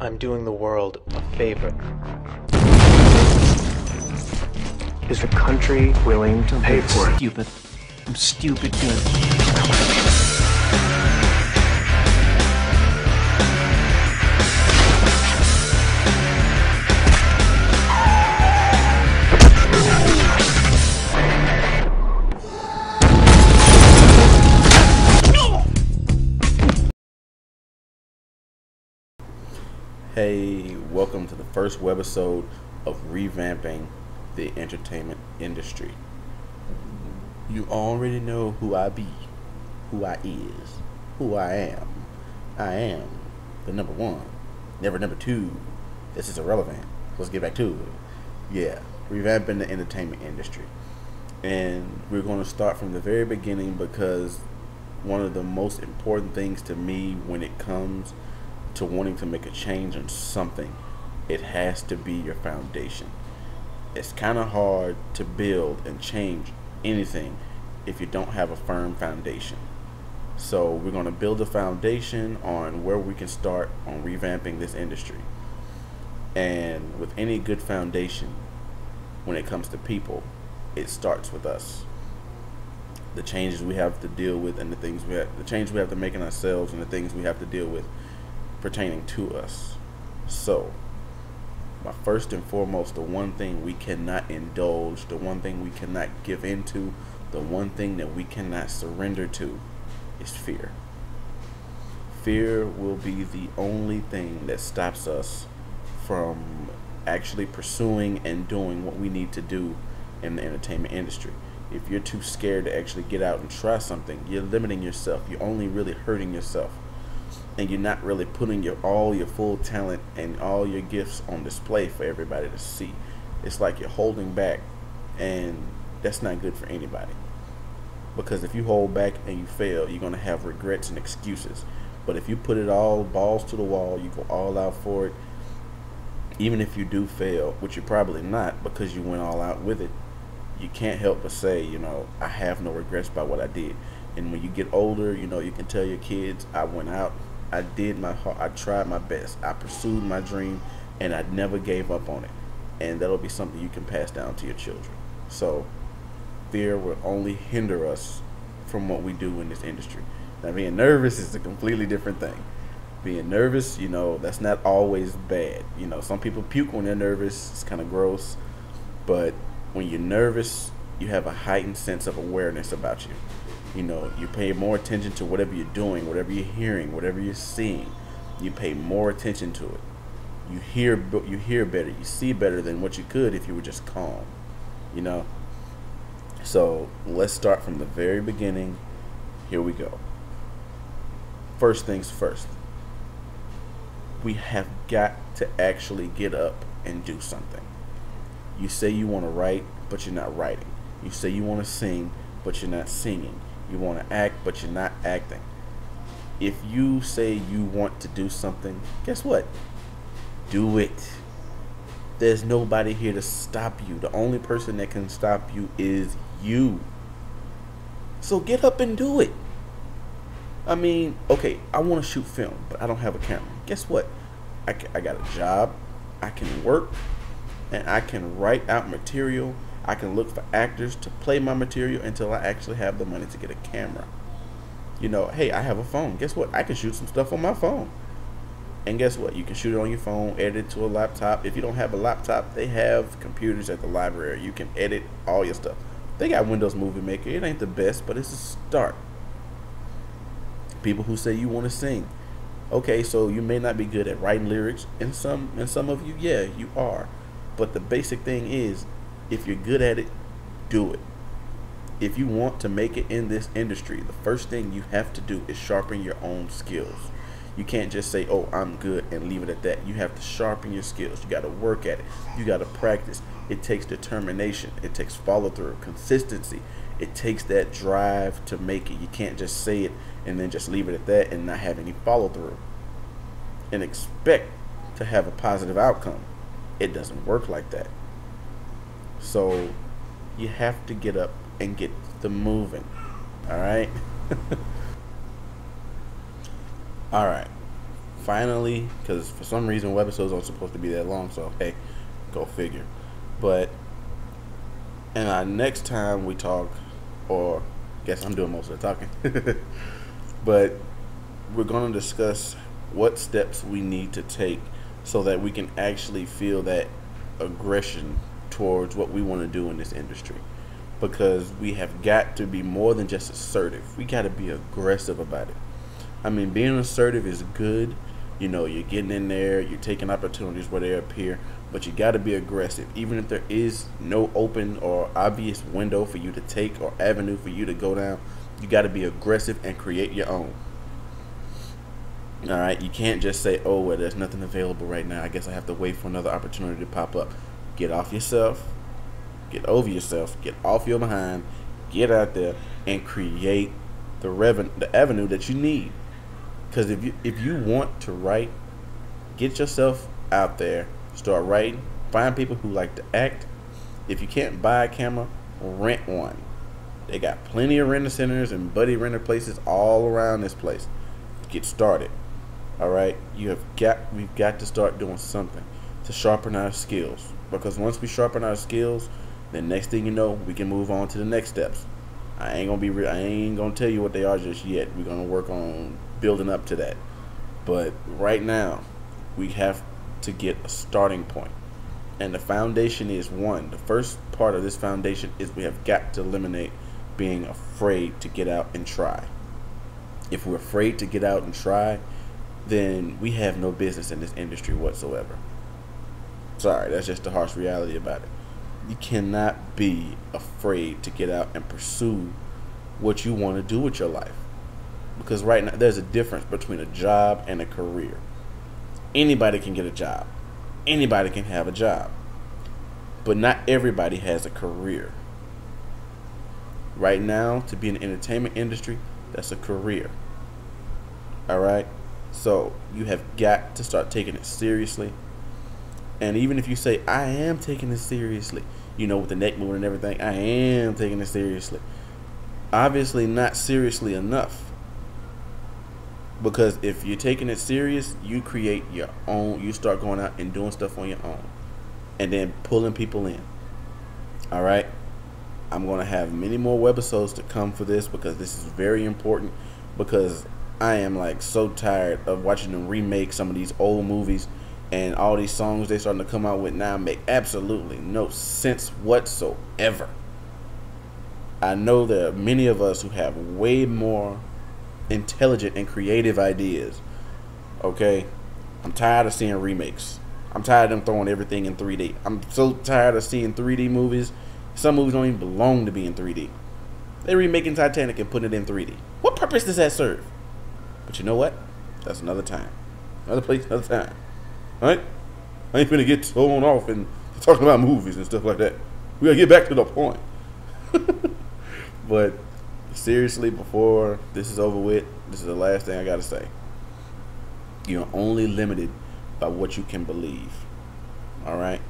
I'm doing the world a favor. Is the country willing to pay for it? Stupid. I'm stupid good. Hey, welcome to the first webisode of Revamping the Entertainment Industry. You already know who I be, who I is, who I am. I am the number one, never number two. This is irrelevant. Let's get back to it. Yeah, revamping the entertainment industry. And we're going to start from the very beginning because one of the most important things to me when it comes to wanting to make a change in something, it has to be your foundation. It's kind of hard to build and change anything if you don't have a firm foundation. So we're going to build a foundation on where we can start on revamping this industry. And with any good foundation, when it comes to people, it starts with us. The changes we have to deal with and the change we have to make in ourselves and the things we have to deal with pertaining to us. So my first and foremost, the one thing we cannot indulge, the one thing we cannot give into, the one thing that we cannot surrender to is fear. Fear will be the only thing that stops us from actually pursuing and doing what we need to do in the entertainment industry. If you're too scared to actually get out and try something, you're limiting yourself. You're only really hurting yourself. And you're not really putting all your full talent and all your gifts on display for everybody to see. It's like you're holding back, and that's not good for anybody. Because if you hold back and you fail, you're going to have regrets and excuses. But if you put it all balls to the wall, you go all out for it, even if you do fail, which you're probably not because you went all out with it, you can't help but say, I have no regrets by what I did. And when you get older, you can tell your kids, I went out, I tried my best, I pursued my dream, and I never gave up on it. And that'll be something you can pass down to your children. So fear will only hinder us from what we do in this industry. Now, being nervous is a completely different thing. Being nervous, that's not always bad. Some people puke when they're nervous. It's kind of gross. But when you're nervous, you have a heightened sense of awareness about you. You pay more attention to whatever you're doing, whatever you're hearing, whatever you're seeing. You pay more attention to it. You hear better. You see better than what you could if you were just calm. So let's start from the very beginning. Here we go. First things first. We have got to actually get up and do something. You say you want to write, but you're not writing. You say you want to sing, but you're not singing. You want to act, but you're not acting. If you say you want to do something, guess what? Do it. There's nobody here to stop you. The only person that can stop you is you. So get up and do it. Okay, I want to shoot film, but I don't have a camera. Guess what? I got a job. I can work, and I can write out material. I can look for actors to play my material until I actually have the money to get a camera. Hey, I have a phone. Guess what? I can shoot some stuff on my phone. And guess what? You can shoot it on your phone, edit it to a laptop. If you don't have a laptop, they have computers at the library. You can edit all your stuff. They got Windows Movie Maker. It ain't the best, but it's a start. People who say you want to sing. Okay, so you may not be good at writing lyrics, and some of you, yeah, you are. But the basic thing is, if you're good at it, do it. If you want to make it in this industry, the first thing you have to do is sharpen your own skills. You can't just say, oh, I'm good, and leave it at that. You have to sharpen your skills. You got to work at it. You got to practice. It takes determination. It takes follow-through, consistency. It takes that drive to make it. You can't just say it and then just leave it at that and not have any follow-through and expect to have a positive outcome. It doesn't work like that. So you have to get up and get them moving. All right. All right. finally, because for some reason webisodes aren't supposed to be that long, so hey, go figure. But next time we talk, or guess I'm doing most of the talking, but we're going to discuss what steps we need to take so that we can actually feel that aggression towards what we want to do in this industry. Because we have got to be more than just assertive. We got to be aggressive about it. I mean, being assertive is good. You know, you're getting in there, you're taking opportunities where they appear, but you got to be aggressive. Even if there is no open or obvious window for you to take or avenue for you to go down, you got to be aggressive and create your own. All right, you can't just say, oh, well, there's nothing available right now. I guess I have to wait for another opportunity to pop up. Get off yourself. Get over yourself, get off your behind, get out there and create the avenue that you need. Because if you want to write, get yourself out there, start writing, find people who like to act. If you can't buy a camera, rent one. They got plenty of renter centers and buddy renter places all around this place. Get started. All right, we've got to start doing something to sharpen our skills. Because once we sharpen our skills, then next thing you know, we can move on to the next steps. I ain't gonna tell you what they are just yet. We're gonna work on building up to that. But right now, we have to get a starting point. And the foundation is one. The first part of this foundation is we have got to eliminate being afraid to get out and try. If we're afraid to get out and try, then we have no business in this industry whatsoever. Sorry, that's just the harsh reality about it. You cannot be afraid to get out and pursue what you want to do with your life. Because right now, there's a difference between a job and a career. Anybody can get a job. Anybody can have a job. But not everybody has a career. Right now, to be in the entertainment industry, that's a career. Alright? So, you have got to start taking it seriously. And even if you say, I am taking this seriously, you know, with the neck moving and everything, I am taking this seriously. Obviously not seriously enough. Because if you're taking it serious, you create your own, you start going out and doing stuff on your own. And then pulling people in. Alright? I'm going to have many more webisodes to come for this because this is very important. Because I am like so tired of watching them remake some of these old movies. And all these songs they're starting to come out with now make absolutely no sense whatsoever. I know there are many of us who have way more intelligent and creative ideas. Okay? I'm tired of seeing remakes. I'm tired of them throwing everything in 3D. I'm so tired of seeing 3D movies. Some movies don't even belong to be in 3D. They're remaking Titanic and putting it in 3D. What purpose does that serve? But you know what? That's another time. Another place, another time. Alright? I ain't finna get thrown off and talking about movies and stuff like that. We gotta get back to the point. But seriously, before this is over with, this is the last thing I gotta say. You're only limited by what you can believe. Alright?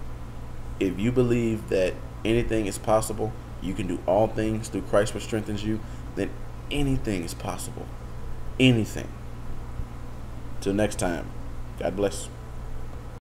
If you believe that anything is possible, you can do all things through Christ which strengthens you, then anything is possible. Anything. Till next time, God bless.